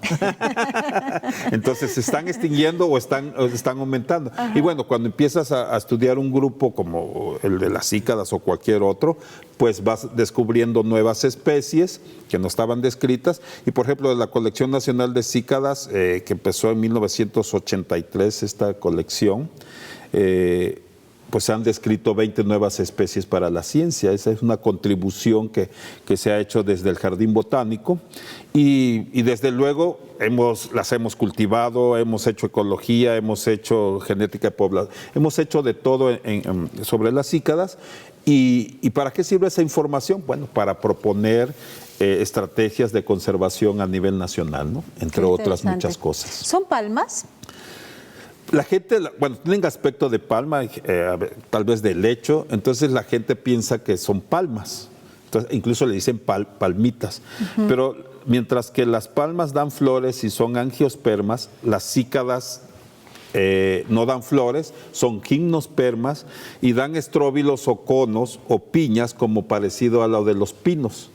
Entonces, ¿se están extinguiendo o están aumentando? Ajá. Y bueno, cuando empiezas a estudiar un grupo como el de las cícadas o cualquier otro, pues vas descubriendo nuevas especies que no estaban descritas. Y, por ejemplo, de la Colección Nacional de Cícadas, que empezó en 1983, esta colección, pues se han descrito 20 nuevas especies para la ciencia. Esa es una contribución que se ha hecho desde el Jardín Botánico y desde luego las hemos cultivado, hemos hecho ecología, hemos hecho genética de población, hemos hecho de todo sobre las cícadas. ¿Y para qué sirve esa información? Bueno, para proponer estrategias de conservación a nivel nacional, ¿no? Entre otras muchas cosas. ¿Son palmas? La gente, bueno, tienen aspecto de palma, tal vez de lecho, entonces la gente piensa que son palmas, entonces, incluso le dicen palmitas, pero mientras que las palmas dan flores y son angiospermas, las cícadas no dan flores, son gimnospermas y dan estróbilos o conos o piñas como parecido a lo de los pinos.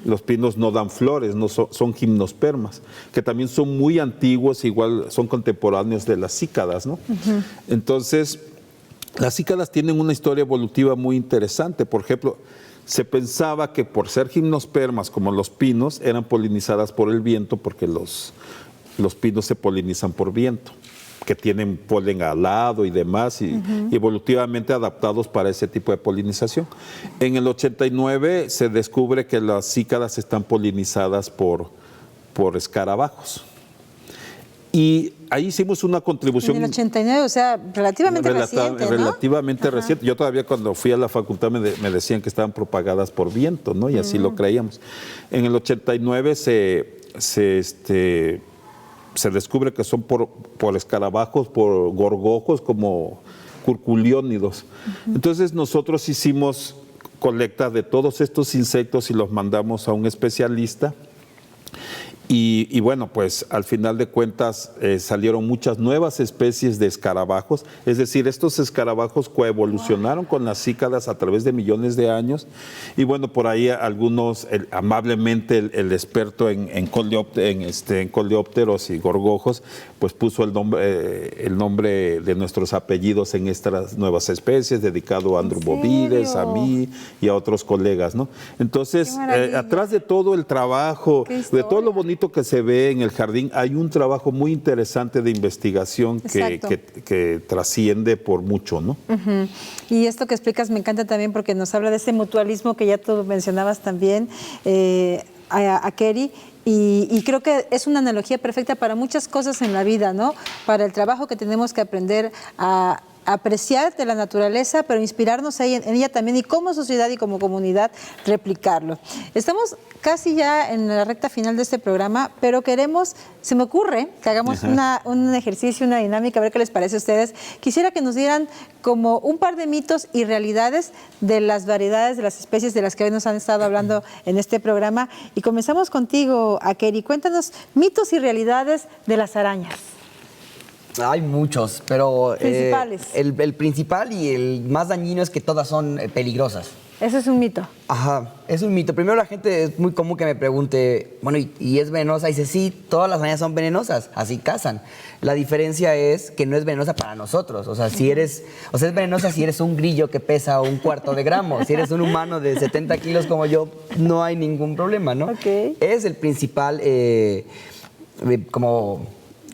Los pinos no dan flores, no son gimnospermas, que también son muy antiguos, igual son contemporáneos de las cícadas, ¿no? Entonces, las cícadas tienen una historia evolutiva muy interesante. Por ejemplo, se pensaba que por ser gimnospermas como los pinos eran polinizadas por el viento, porque los pinos se polinizan por viento, que tienen polen alado y demás, y evolutivamente adaptados para ese tipo de polinización. En el 89 se descubre que las cícadas están polinizadas por escarabajos. Y ahí hicimos una contribución. En el 89, o sea, relativamente reciente, ¿no? Relativamente reciente. Yo todavía cuando fui a la facultad me decían que estaban propagadas por viento, ¿no? Y así lo creíamos. En el 89 se descubre que son por escarabajos, por gorgojos, como curculiónidos. Entonces nosotros hicimos colecta de todos estos insectos y los mandamos a un especialista. Y bueno, pues al final de cuentas salieron muchas nuevas especies de escarabajos, es decir, estos escarabajos coevolucionaron con las cícadas a través de millones de años, y bueno, por ahí algunos, amablemente el experto en coleópteros y gorgojos, pues puso el nombre de nuestros apellidos en estas nuevas especies, dedicado a Andrew Bovides, a mí y a otros colegas, ¿no? Entonces, atrás de todo el trabajo, de todo lo bonito que se ve en el jardín, hay un trabajo muy interesante de investigación que trasciende por mucho, ¿no? Y esto que explicas me encanta también porque nos habla de ese mutualismo que ya tú mencionabas también, a Keri. Y creo que es una analogía perfecta para muchas cosas en la vida, ¿no? Para el trabajo que tenemos que aprender a apreciar de la naturaleza, pero inspirarnos en ella también, y como sociedad y como comunidad replicarlo. Estamos casi ya en la recta final de este programa, pero se me ocurre que hagamos un ejercicio, una dinámica, a ver qué les parece a ustedes. Quisiera que nos dieran como un par de mitos y realidades de las variedades, de las especies de las que hoy nos han estado hablando en este programa. Y comenzamos contigo, Keri. Cuéntanos mitos y realidades de las arañas. Hay muchos, pero principales. El principal y el más dañino es que todas son peligrosas. Eso es un mito. Ajá, es un mito. Primero, la gente, es muy común que me pregunte, bueno, ¿y es venenosa? Y dice, sí, todas las arañas son venenosas, así cazan. La diferencia es que no es venenosa para nosotros. O sea, es venenosa si eres un grillo que pesa 1/4 de gramo. Si eres un humano de 70 kilos como yo, no hay ningún problema, ¿no? Okay. Es el principal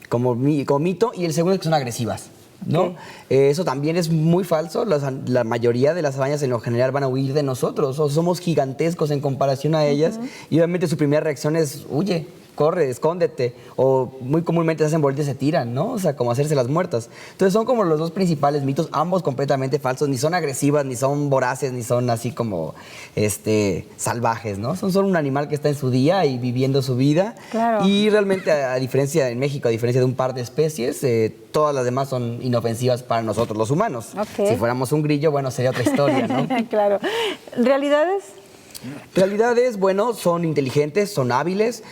como mito, y el segundo es que son agresivas, ¿no? Okay. Eso también es muy falso. La mayoría de las arañas en lo general van a huir de nosotros, o somos gigantescos en comparación a ellas, y obviamente su primera reacción es huye, corre, escóndete, o muy comúnmente se hacen bolitas y se tiran, ¿no? O sea, como hacerse las muertas. Entonces son como los dos principales mitos, ambos completamente falsos, ni son agresivas, ni son voraces, ni son así como salvajes, ¿no? Son solo un animal que está en su día y viviendo su vida. Claro. Y realmente, en México, a diferencia de un par de especies, todas las demás son inofensivas para nosotros los humanos. Okay. Si fuéramos un grillo, bueno, sería otra historia, ¿no? Claro. ¿Realidades? Realidades, bueno, son inteligentes, son hábiles,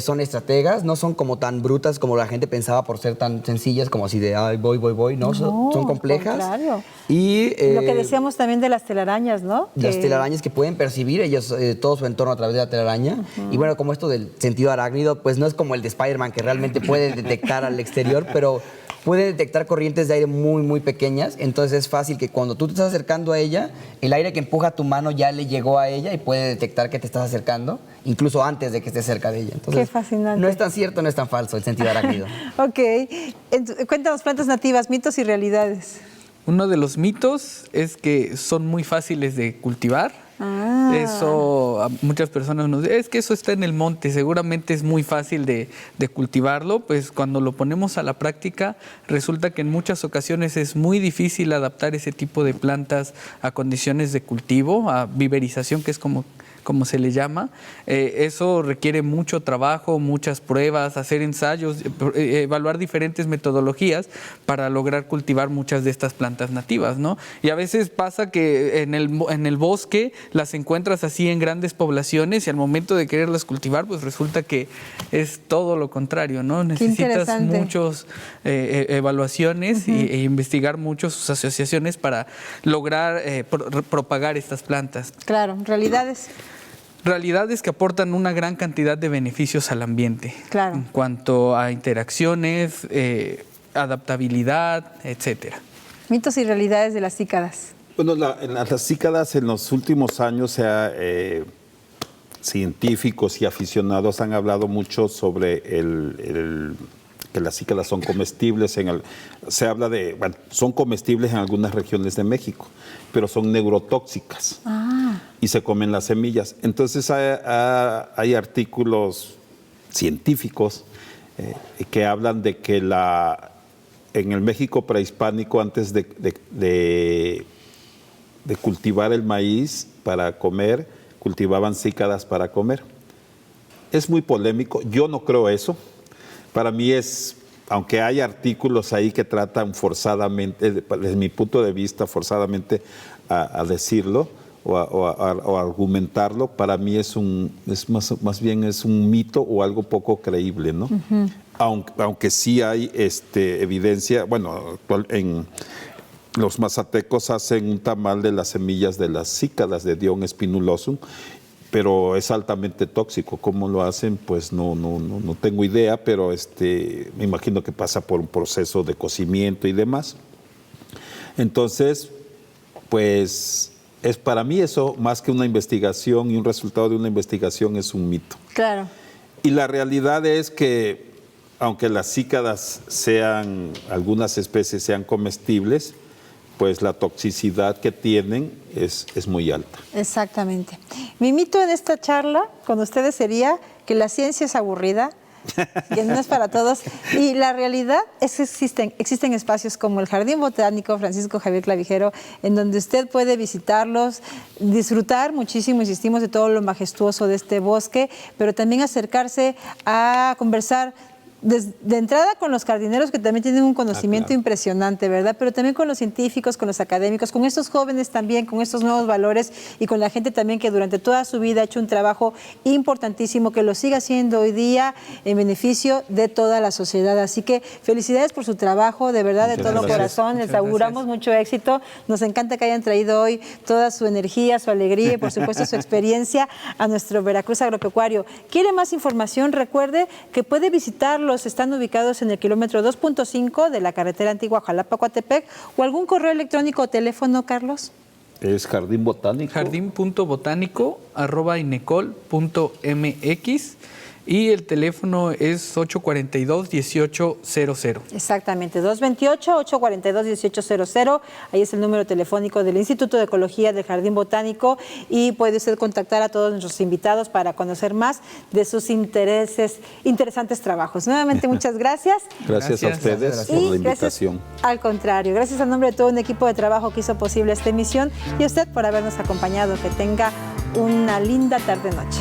son estrategas, no son como tan brutas como la gente pensaba por ser tan sencillas, como así de, ay, voy, no, son complejas. Claro. Y lo que decíamos también de las telarañas, ¿no? Las telarañas que pueden percibir ellos todo su entorno a través de la telaraña. Y bueno, como esto del sentido arácnido, pues no es como el de Spider-Man, que realmente puede detectar al exterior, pero puede detectar corrientes de aire muy, muy pequeñas. Entonces es fácil que cuando tú te estás acercando a ella, el aire que empuja tu mano ya le llegó a ella y puede detectar que te estás acercando, incluso antes de que estés cerca de ella. Entonces, qué fascinante. No es tan cierto, no es tan falso el sentido arácnido. Ok. Cuéntanos, plantas nativas, mitos y realidades. Uno de los mitos es que son muy fáciles de cultivar. Eso a muchas personas nos dicen, es que eso está en el monte, seguramente es muy fácil de cultivarlo. Pues cuando lo ponemos a la práctica, resulta que en muchas ocasiones es muy difícil adaptar ese tipo de plantas a condiciones de cultivo, a viverización, que es como como se le llama. Eso requiere mucho trabajo, muchas pruebas, hacer ensayos, evaluar diferentes metodologías para lograr cultivar muchas de estas plantas nativas, ¿no? Y a veces pasa que en el bosque las encuentras así en grandes poblaciones y al momento de quererlas cultivar, pues resulta que es todo lo contrario, ¿no? Necesitas muchas evaluaciones e investigar mucho sus asociaciones para lograr propagar estas plantas. Claro, realidades que aportan una gran cantidad de beneficios al ambiente. Claro. En cuanto a interacciones, adaptabilidad, etcétera. Mitos y realidades de las cícadas. Bueno, las cícadas en los últimos años científicos y aficionados han hablado mucho sobre que las cícadas son comestibles. Se habla de, bueno, son comestibles en algunas regiones de México, pero son neurotóxicas y se comen las semillas. Entonces hay artículos científicos que hablan de que en el México prehispánico, antes de cultivar el maíz para comer, cultivaban cícadas para comer. Es muy polémico, yo no creo eso. Para mí aunque hay artículos ahí que tratan forzadamente, desde mi punto de vista, forzadamente a decirlo o a argumentarlo, para mí más bien es un mito o algo poco creíble, ¿no? Aunque sí hay evidencia, bueno, en los mazatecos hacen un tamal de las semillas de las cícadas de Dion spinulosum, pero es altamente tóxico. ¿Cómo lo hacen? Pues no tengo idea, pero me imagino que pasa por un proceso de cocimiento y demás. Entonces, pues para mí eso, más que una investigación y un resultado de una investigación, es un mito. Claro. Y la realidad es que, aunque las cícadas algunas especies sean comestibles, pues la toxicidad que tienen es muy alta. Exactamente. Mi mito en esta charla con ustedes sería que la ciencia es aburrida, que no es para todos. Y la realidad es que existen espacios como el Jardín Botánico Francisco Javier Clavijero, en donde usted puede visitarlos, disfrutar muchísimo, insistimos, de todo lo majestuoso de este bosque, pero también acercarse a conversar de entrada con los jardineros, que también tienen un conocimiento impresionante, ¿verdad? Pero también con los científicos, con los académicos, con estos jóvenes también, con estos nuevos valores y con la gente también que durante toda su vida ha hecho un trabajo importantísimo, que lo sigue haciendo hoy día en beneficio de toda la sociedad. Así que felicidades por su trabajo, de verdad, de todo corazón. Les auguramos mucho éxito. Nos encanta que hayan traído hoy toda su energía, su alegría y, por supuesto, su experiencia a nuestro Veracruz Agropecuario. ¿Quiere más información? Recuerde que puede visitarlo. Están ubicados en el kilómetro 2.5 de la carretera antigua Jalapa-Coatepec, o algún correo electrónico o teléfono, Carlos. Es Jardín Botánico. jardín.botánico@inecol.mx y el teléfono es 842-1800. Exactamente, 228-842-1800. Ahí es el número telefónico del Instituto de Ecología del Jardín Botánico, y puede usted contactar a todos nuestros invitados para conocer más de sus interesantes trabajos. Nuevamente, muchas gracias. Gracias a ustedes por la invitación. Al contrario, gracias a nombre de todo un equipo de trabajo que hizo posible esta emisión, y a usted por habernos acompañado. Que tenga una linda tarde-noche.